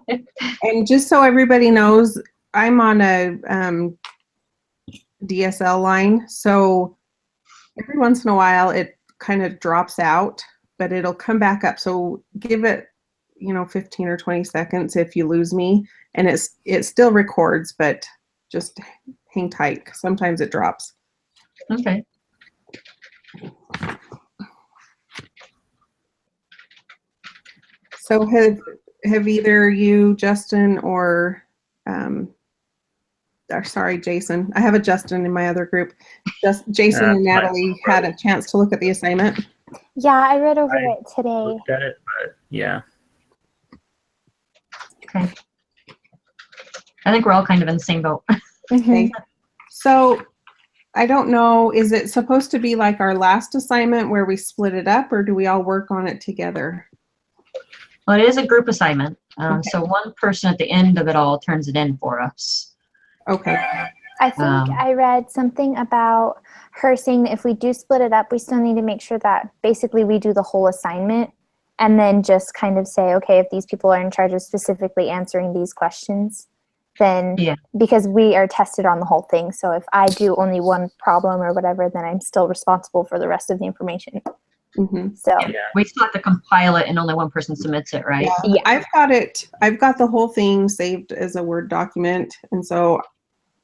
Yeah. And just so everybody knows, I'm on a DSL line, so every once in a while it kind of drops out, but it'll come back up. So give it, 15 or 20 seconds if you lose me, and it still records, but just hang tight. Sometimes it drops. Okay. So have either you, Justin, or sorry, Jason. I have a Justin in my other group. Jason and Natalie had a chance to look at the assignment. Yeah, I read over it today. Looked at it, but yeah. Okay. I think we're all kind of in the same boat. Okay. So I don't know, is it supposed to be like our last assignment where we split it up, or do we all work on it together? Well, it is a group assignment. So one person at the end of it all turns it in for us. Okay. I think I read something about her saying that if we do split it up, we still need to make sure that basically we do the whole assignment and then just kind of say, okay, if these people are in charge of specifically answering these questions, then because we are tested on the whole thing. So if I do only one problem or whatever, then I'm still responsible for the rest of the information. So we still have to compile it and only one person submits it, right? Yeah. I've got the whole thing saved as a Word document, and so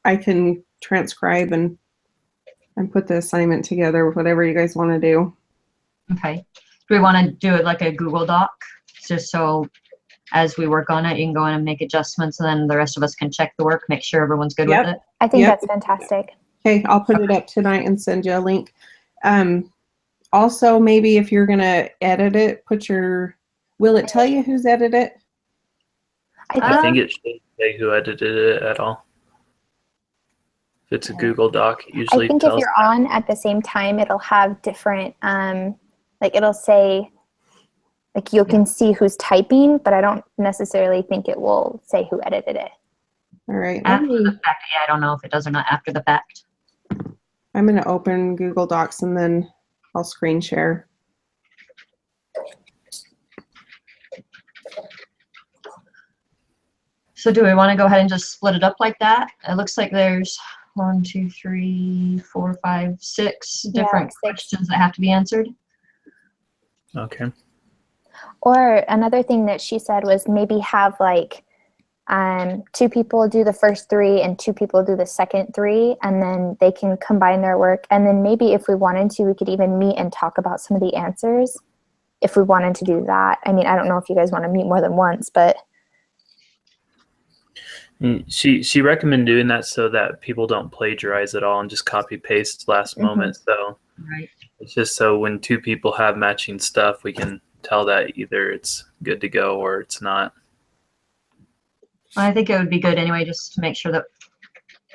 I can transcribe and put the assignment together with whatever you guys want to do. Okay. Do we want to do it like a Google Doc, just so as we work on it, you can go in and make adjustments, and then the rest of us can check the work, make sure everyone's good with it? I think that's fantastic. Okay, I'll put it up tonight and send you a link. Also, maybe if you're going to edit it, will it tell you who's edited it? I think it should say who edited it at all. If it's a Google Doc, it usually I think tells if you're on at the same time, it'll have different, like it'll say, like you can see who's typing, but I don't necessarily think it will say who edited it. All right. After the fact, I don't know if it does or not after the fact. I'm going to open Google Docs and then I'll screen share. So do we want to go ahead and just split it up like that? It looks like there's 1, 2, 3, 4, 5, 6 different questions that have to be answered. Okay. Or another thing that she said was maybe have like 2 people do the first 3 and 2 people do the second 3, and then they can combine their work. And then maybe if we wanted to, we could even meet and talk about some of the answers if we wanted to do that. I mean, I don't know if you guys want to meet more than once, but. She recommended doing that so that people don't plagiarize at all and just copy paste last moment. So it's just so when 2 people have matching stuff, we can tell that either it's good to go or it's not. I think it would be good anyway, just to make sure that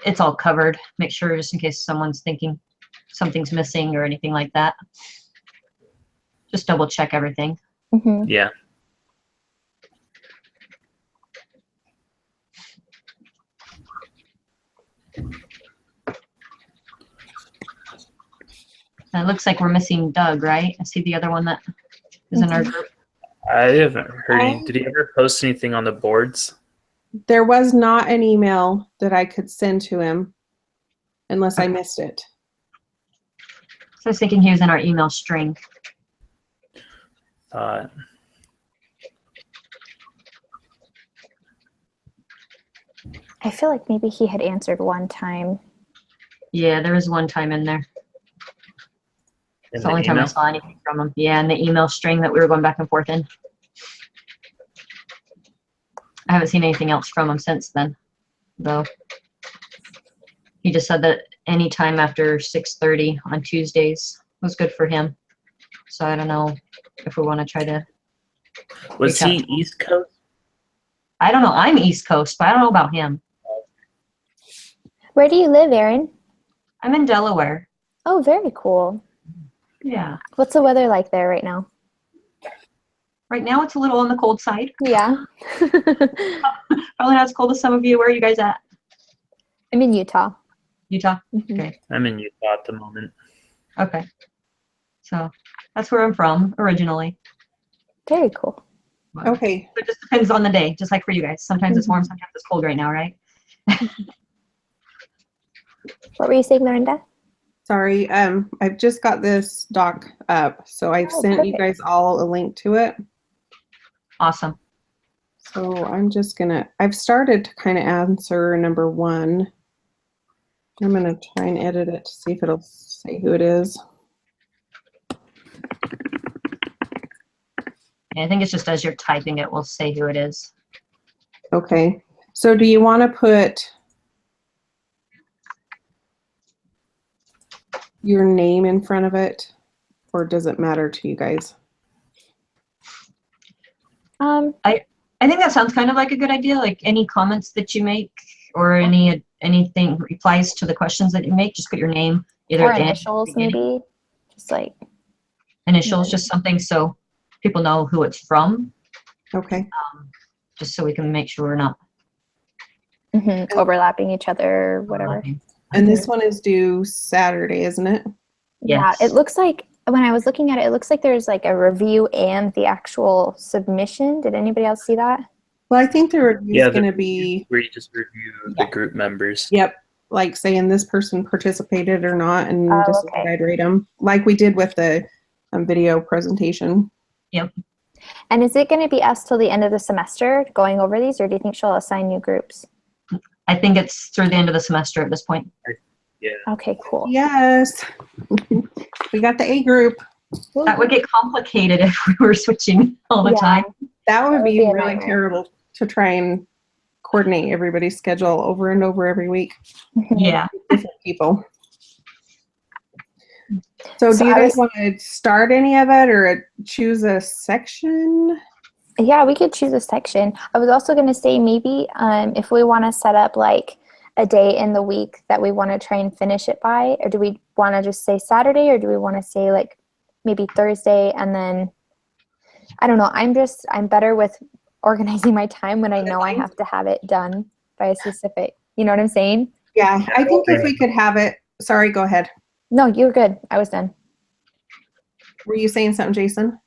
it's all covered. Make sure just in case someone's thinking something's missing or anything like that. Just double check everything. Yeah. And it looks like we're missing Doug, right? I see the other one that is in our group. I haven't heard any. Did he ever post anything on the boards? There was not an email that I could send to him unless I missed it. So I was thinking he was in our email string. I feel like maybe he had answered one time. Yeah, there was one time in there. It's the only time I saw anything from him. Yeah, in the email string that we were going back and forth in. I haven't seen anything else from him since then, though. He just said that any time after 6:30 on Tuesdays was good for him. So I don't know if we want to try to. Was he East Coast? I don't know. I'm East Coast, but I don't know about him. Where do you live, Erin? I'm in Delaware. Oh, very cool. Yeah. What's the weather like there right now? Right now it's a little on the cold side. Yeah. Probably not as cold as some of you. Where are you guys at? I'm in Utah. Utah? Okay. I'm in Utah at the moment. Okay. So that's where I'm from originally. Very cool. Okay. So it just depends on the day, just like for you guys. Sometimes it's warm, sometimes it's cold right now, right? What were you saying, Lorinda? Sorry. I've just got this doc up, so I've sent you perfect. guys all a link to it. Awesome. So I've started to kind of answer number 1. I'm gonna try and edit it to see if it'll say who it is. Yeah, I think it's just as you're typing it, will say who it is. Okay. So do you want to put your name in front of it, or does it matter to you guys? I think that sounds kind of like a good idea. Like any comments that you make or anything replies to the questions that you make, just put your name either Or at the end, initials, beginning. maybe. Just like Initials, just something so people know who it's from. Okay. Just so we can make sure we're not overlapping each other, or whatever. overlapping. And this one is due Saturday, isn't it? Yes. Yeah, it looks like when I was looking at it, it looks like there's like a review and the actual submission. Did anybody else see that? Well, I think the review is going to be where you just review the group members. Yep, like saying this person participated or not, and this is what okay. I'd rate them, like we did with the video presentation. Yep. And is it going to be us till the end of the semester going over these, or do you think she'll assign new groups? I think it's through the end of the semester at this point. Yeah. Okay, cool. Yes, we got the A group. That would get complicated if we were switching all the time. That would be a really nightmare. terrible to try and coordinate everybody's schedule over and over every week. Yeah. Different people. So do you guys want to start any of it or choose a section? Yeah, we could choose a section. I was also going to say maybe if we want to set up like a day in the week that we want to try and finish it by, or do we want to just say Saturday, or do we want to say like maybe Thursday, and then I don't know. I'm better with organizing my time when I know I have to have it done by a specific, you know what I'm saying? Yeah, I think if we could have it, sorry, go ahead. No, you're good. I was done. Were you saying something, Jason?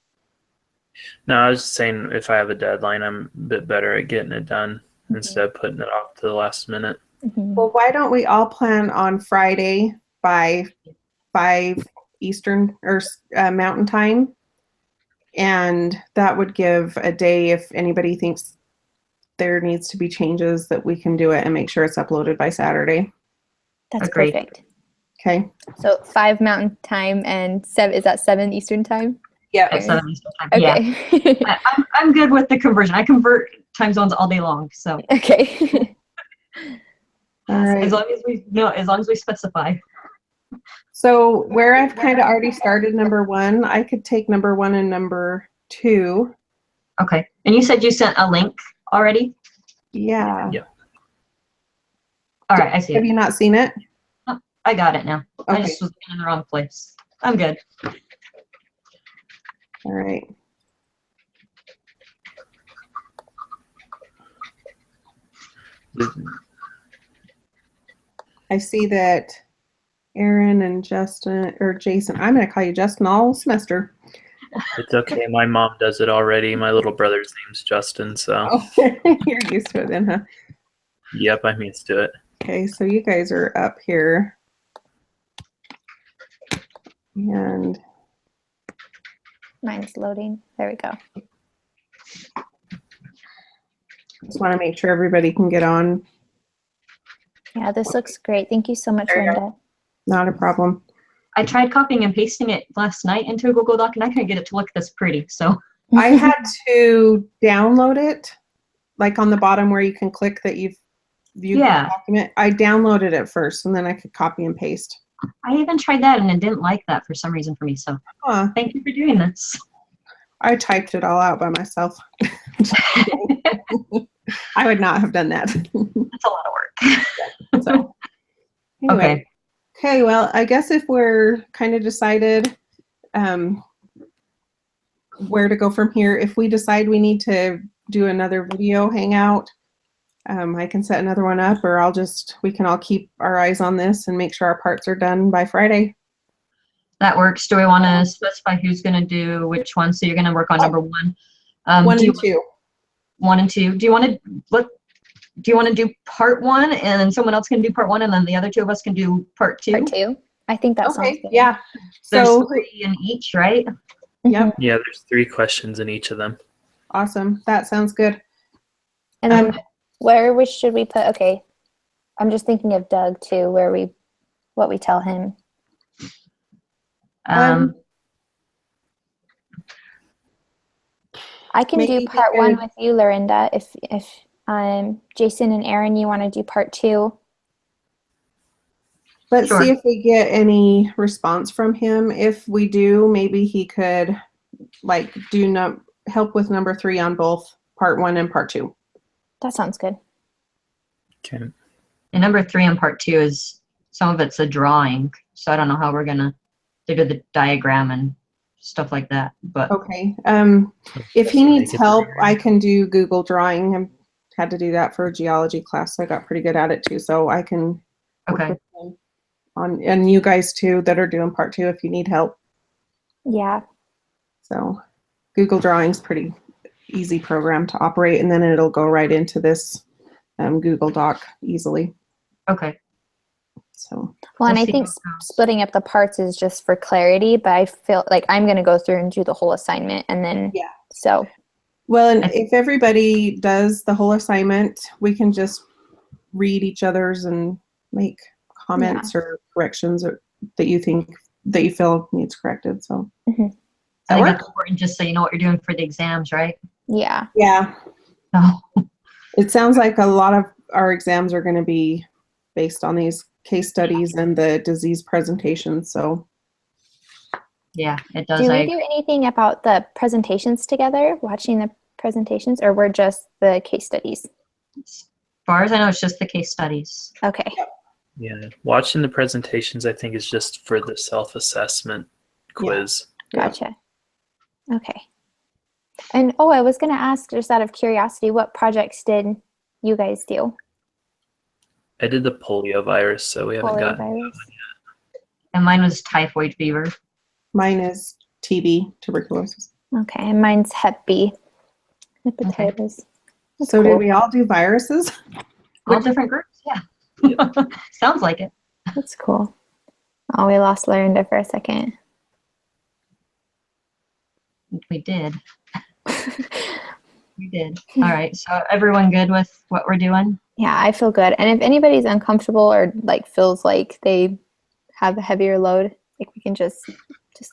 No, I was just saying if I have a deadline, I'm a bit better at getting it done instead of putting it off to the last minute. Well, why don't we all plan on Friday by 5 Eastern or Mountain Time? And that would give a day if anybody thinks there needs to be changes that we can do it and make sure it's uploaded by Saturday. That's Agreed. perfect. Okay. So 5 Mountain Time and 7, is that 7 Eastern Time? Yeah. At 7 Eastern time. Okay. Yeah. I'm good with the conversion. I convert time zones all day long. So Okay. All right. as long as we specify. So where I've kind of already started number 1, I could take number 1 and number 2. Okay. And you said you sent a link already? Yeah. Yeah. All right, I see Have it. you not seen it? I got it now. I Okay. just was in the wrong place. I'm good. All right. I see that Aaron and Justin, or Jason, I'm going to call you Justin all semester. It's okay. My mom does it already. My little brother's name's Justin, so. Oh, you're used to it then, huh? Yep, I'm used to it. Okay, so you guys are up here. And Mine's loading. There we go. just want to make sure everybody can get on. Yeah, this looks great. Thank you so much, There you Linda. Not a problem. I tried copying and pasting it last night into a Google Doc, and I couldn't get it to look this pretty. So I had to download it, like on the bottom where you can click that you've viewed the document. I downloaded it first, and then I could copy and paste. I even tried that, and it didn't like that for some reason for me. So thank you for doing this. I typed it all out by myself. I would not have done that. That's a lot of work. So, anyway. Okay, well, I guess if we're kind of decided where to go from here, if we decide we need to do another video hangout, I can set another one up, or we can all keep our eyes on this and make sure our parts are done by Friday. That works. Do we want to specify who's going to do which one? So you're going to work on number 1. 1 do you, and 2. 1 and 2. Do you want to do part 1 and then someone else can do part 1 and then the other 2 of us can do part 2? Part 2. I think that sounds Okay, good. yeah. There's So, 3 in each, right? yep, Yeah, there's 3 questions in each of them. awesome. That sounds good. And then where should we put? Okay, I'm just thinking of Doug too. What we tell him. I can do maybe part we 1 could- with you, Lorinda. If Jason and Aaron, you want to do part 2. Let's Sure. see if we get any response from him. If we do, maybe he could like help with number 3 on both part 1 and part 2. That sounds good. Okay. And number 3 on part 2 is some of it's a drawing, so I don't know how we're gonna do the diagram and stuff like that. But Okay. If he needs help, I can do Google Drawing. I had to do that for a geology class, so I got pretty good at it too. So I can work okay, with him and you guys too that are doing part 2 if you need help. Yeah. So Google Drawing's pretty easy program to operate, and then it'll go right into this Google Doc easily. okay. So Well, and We'll I see think how it goes. splitting up the parts is just for clarity, but I feel like I'm going to go through and do the whole assignment and then, Yeah. So, well, and if everybody does the whole assignment, we can just read each other's and make comments or corrections or that you feel needs corrected. So Mhm. I that think work? that's important just so you know what you're doing for the exams, right? yeah. Yeah. So, It sounds like a lot of our exams are going to be based on these case studies and the disease presentations. So yeah, it does. Do I we do anything about the presentations together, watching the presentations, or we're just the case studies? As far as I know, it's just the case studies. Okay. Yeah, watching the presentations, I think, is just for the self-assessment quiz. Gotcha. Okay. And I was going to ask, just out of curiosity, what projects did you guys do? I did the polio virus, so we haven't gotten. Poliovirus? And mine was typhoid fever. mine is TB, tuberculosis. Okay, and mine's Hep B, hepatitis. That's So cool. did we all do viruses? All different groups, yeah. Sounds like it. That's cool. Oh, we lost Lorinda for a second. We did. We did. All right. So everyone good with what we're doing? Yeah, I feel good. And if anybody's uncomfortable or like feels like they have a heavier load, like we can just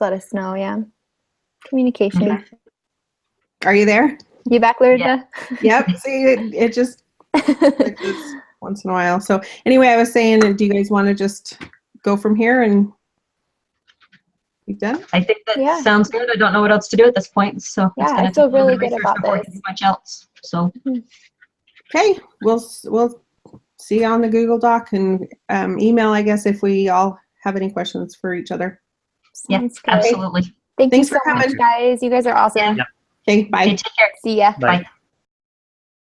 let us know. Yeah. Communication. Okay. Are you there? You back, Lorinda? Yep. See, it just glitches once in a while. So anyway, I was saying, do you guys want to just go from here and be done? I think that Yeah. sounds good. I don't know what else to do at this point. So Yeah, it's I going to feel take a little really bit of good research about before I can this. do much else. So Okay, we'll see you on the Google Doc and email, I guess, if we all have any questions for each other. yeah, Sounds good. absolutely. Thank Thanks you for so much, coming. guys. You guys are awesome. Yeah. Okay, bye. Okay, take care. See ya. Bye. Bye.